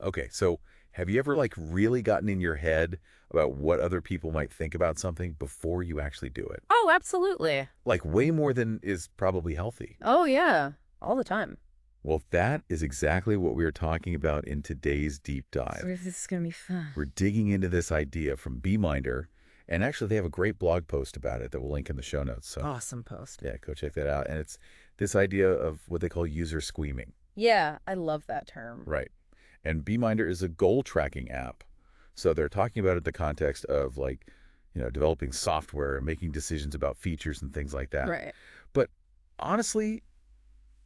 Okay, so have you ever like really gotten in your head about what other people might think about something before you actually do it? Oh, absolutely. Like way more than is probably healthy. Oh, yeah. All the time. Well, that is exactly what we are talking about in today's deep So dive. this is going to be fun. We're digging into this idea from Beeminder, and actually they have a great blog post about it that we'll link in the show notes. So Awesome post. yeah, go check that out. And it's this idea of what they call user squeaming, Yeah, I love that term. right? And Beeminder is a goal tracking app. So they're talking about it in the context of like, developing software and making decisions about features and things like that. Right. But honestly,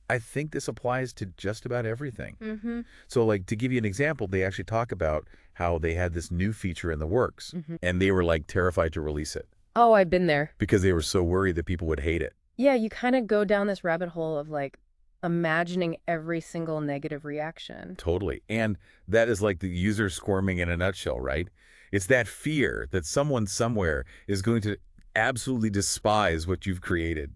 I think this applies to just about everything. Mm-hmm. So like to give you an example, they actually talk about how they had this new feature in the works Mm-hmm. and they were like terrified to release it Oh, I've been there. because they were so worried that people would hate it. Yeah, you kind of go down this rabbit hole of like imagining every single negative reaction. Totally. And that is like the user squirming in a nutshell, right? It's that fear that someone somewhere is going to absolutely despise what you've created.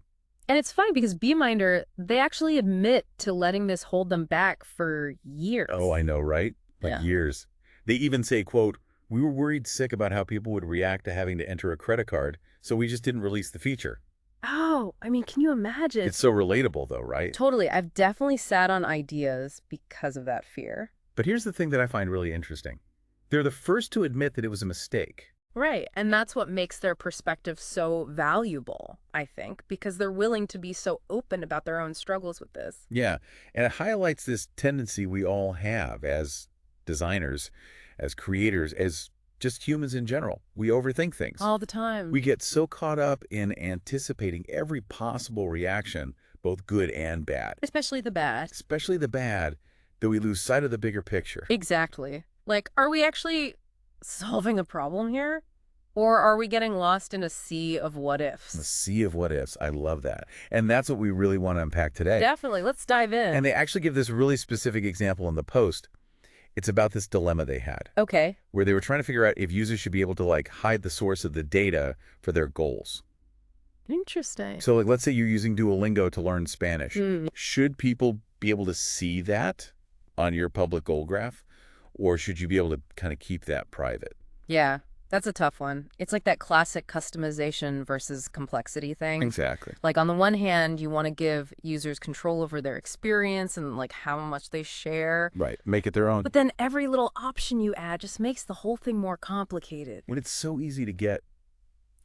And it's funny because Beeminder, they actually admit to letting this hold them back for years. Oh, I know, right? Like Yeah. years. They even say, quote, "We were worried sick about how people would react to having to enter a credit card, so we just didn't release the feature." Oh, I mean, can you imagine? It's so relatable though, right? Totally. I've definitely sat on ideas because of that fear. But here's the thing that I find really interesting. They're the first to admit that it was a mistake. Right. And that's what makes their perspective so valuable, I think, because they're willing to be so open about their own struggles with this. Yeah, and it highlights this tendency we all have as designers, as creators, as just humans in general. We overthink things. All the time. We get so caught up in anticipating every possible reaction, both good and bad, Especially the bad. especially the bad, that we lose sight of the bigger picture. Exactly. Like, are we actually solving a problem here? Or are we getting lost in a sea of what The ifs? sea of what ifs. I love that. And that's what we really want to unpack today. Definitely. Let's dive in. And they actually give this really specific example in the post. It's about this dilemma they had, Okay. where they were trying to figure out if users should be able to like hide the source of the data for their goals. Interesting. So like let's say you're using Duolingo to learn Spanish. Hmm. Should people be able to see that on your public goal graph, or should you be able to kind of keep that private? Yeah, that's a tough one. It's like that classic customization versus complexity thing. Exactly. Like on the one hand, you want to give users control over their experience and like how much they share. Right. Make it their own. But then every little option you add just makes the whole thing more complicated. When it's so easy to get,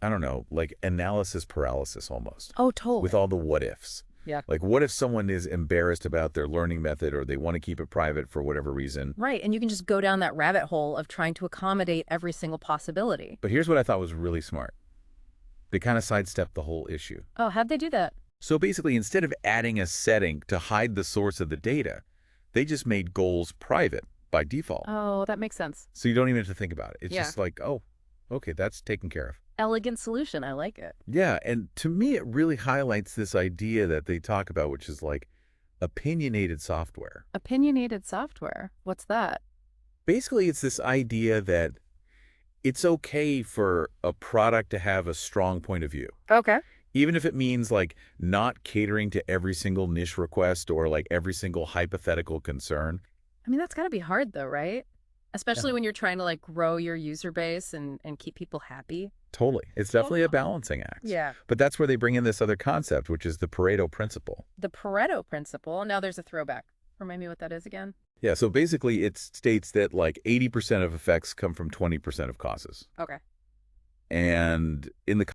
I don't know, like analysis paralysis almost, Oh, totally. with all the what ifs. Yeah. Like what if someone is embarrassed about their learning method or they want to keep it private for whatever reason? Right. And you can just go down that rabbit hole of trying to accommodate every single possibility. But here's what I thought was really smart. They kind of sidestepped the whole issue. Oh, how'd they do that? So basically, instead of adding a setting to hide the source of the data, they just made goals private by default. Oh, that makes sense. So you don't even have to think about it. It's Yeah. just like, oh, okay, that's taken care of. Elegant solution. I like it. Yeah, and to me, it really highlights this idea that they talk about, which is like opinionated software. Opinionated software. What's that? Basically, it's this idea that it's okay for a product to have a strong point of view, Okay. even if it means like not catering to every single niche request or like every single hypothetical concern. I mean, that's got to be hard though, right? Especially when you're trying to like grow your user base and keep people happy. Totally. It's definitely a balancing act. Yeah. But that's where they bring in this other concept, which is the Pareto principle. The Pareto principle. Now there's a throwback. Remind me what that is again. Yeah, so basically it states that like 80% of effects come from 20% of causes. Okay. And in the